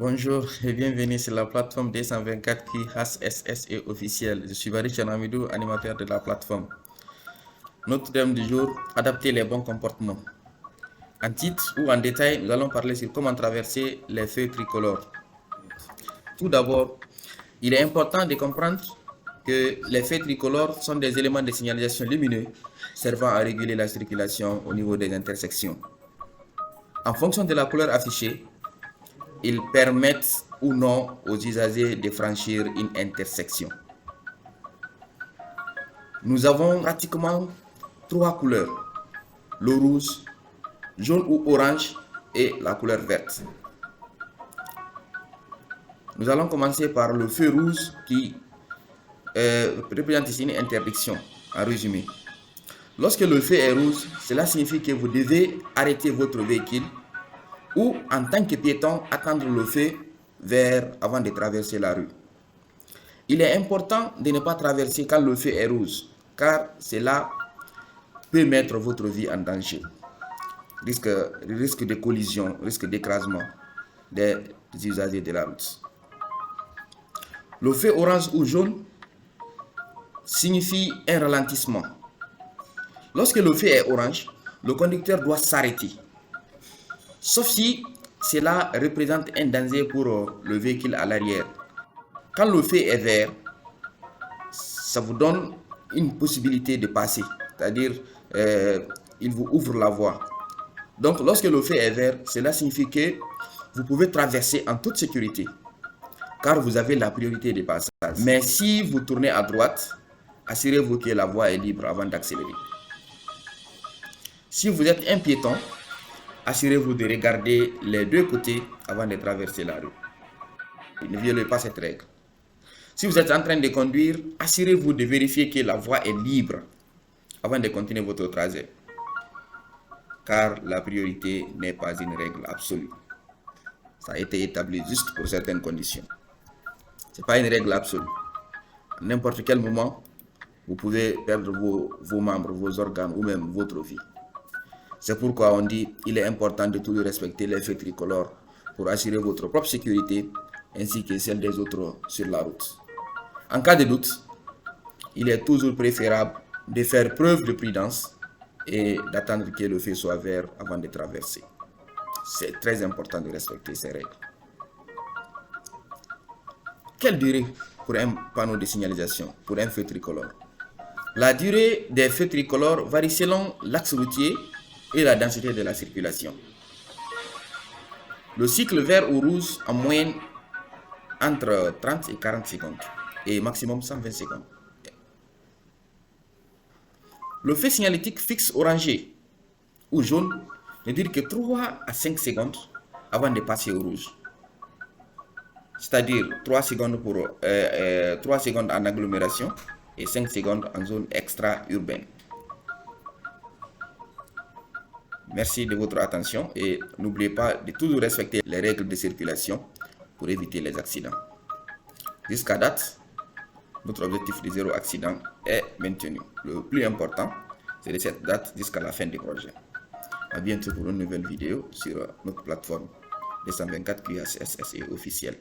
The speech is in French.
Bonjour et bienvenue sur la plateforme D124 qui HSSE officiel. Je suis Baris Chanamidou, animateur de la plateforme. Notre thème du jour, adapter les bons comportements. En titre ou en détail, nous allons parler sur comment traverser les feux tricolores. Tout d'abord, il est important de comprendre que les feux tricolores sont des éléments de signalisation lumineux servant à réguler la circulation au niveau des intersections. En fonction de la couleur affichée, ils permettent ou non aux usagers de franchir une intersection. Nous avons pratiquement trois couleurs, le rouge, jaune ou orange et la couleur verte. Nous allons commencer par le feu rouge qui représente ici une interdiction, en résumé. Lorsque le feu est rouge, cela signifie que vous devez arrêter votre véhicule ou, en tant que piéton, attendre le feu vert avant de traverser la rue. Il est important de ne pas traverser quand le feu est rouge, car cela peut mettre votre vie en danger. Risque de collision, risque d'écrasement des usagers de la route. Le feu orange ou jaune signifie un ralentissement. Lorsque le feu est orange, le conducteur doit s'arrêter. Sauf si cela représente un danger pour le véhicule à l'arrière. Quand le feu est vert, ça vous donne une possibilité de passer, c'est-à-dire il vous ouvre la voie. Donc lorsque le feu est vert, cela signifie que vous pouvez traverser en toute sécurité, car vous avez la priorité de passage. Mais si vous tournez à droite, assurez-vous que la voie est libre avant d'accélérer. Si vous êtes un piéton, assurez-vous de regarder les deux côtés avant de traverser la rue. Ne violez pas cette règle. Si vous êtes en train de conduire, assurez-vous de vérifier que la voie est libre avant de continuer votre trajet. Car la priorité n'est pas une règle absolue. Ça a été établi juste pour certaines conditions. Ce n'est pas une règle absolue. À n'importe quel moment, vous pouvez perdre vos membres, vos organes ou même votre vie. C'est pourquoi on dit qu'il est important de toujours respecter les feux tricolores pour assurer votre propre sécurité ainsi que celle des autres sur la route. En cas de doute, il est toujours préférable de faire preuve de prudence et d'attendre que le feu soit vert avant de traverser. C'est très important de respecter ces règles. Quelle durée pour un panneau de signalisation, pour un feu tricolore? La durée des feux tricolores varie selon l'axe routier et la densité de la circulation. Le cycle vert ou rouge en moyenne entre 30 et 40 secondes et maximum 120 secondes. Le feu signalétique fixe orangé ou jaune ne dure que 3 à 5 secondes avant de passer au rouge. C'est-à-dire 3 secondes en agglomération et 5 secondes en zone extra-urbaine. Merci de votre attention et n'oubliez pas de toujours respecter les règles de circulation pour éviter les accidents. Jusqu'à date, notre objectif de zéro accident est maintenu. Le plus important, c'est de cette date jusqu'à la fin du projet. A bientôt pour une nouvelle vidéo sur notre plateforme D124 QHSSE officielle.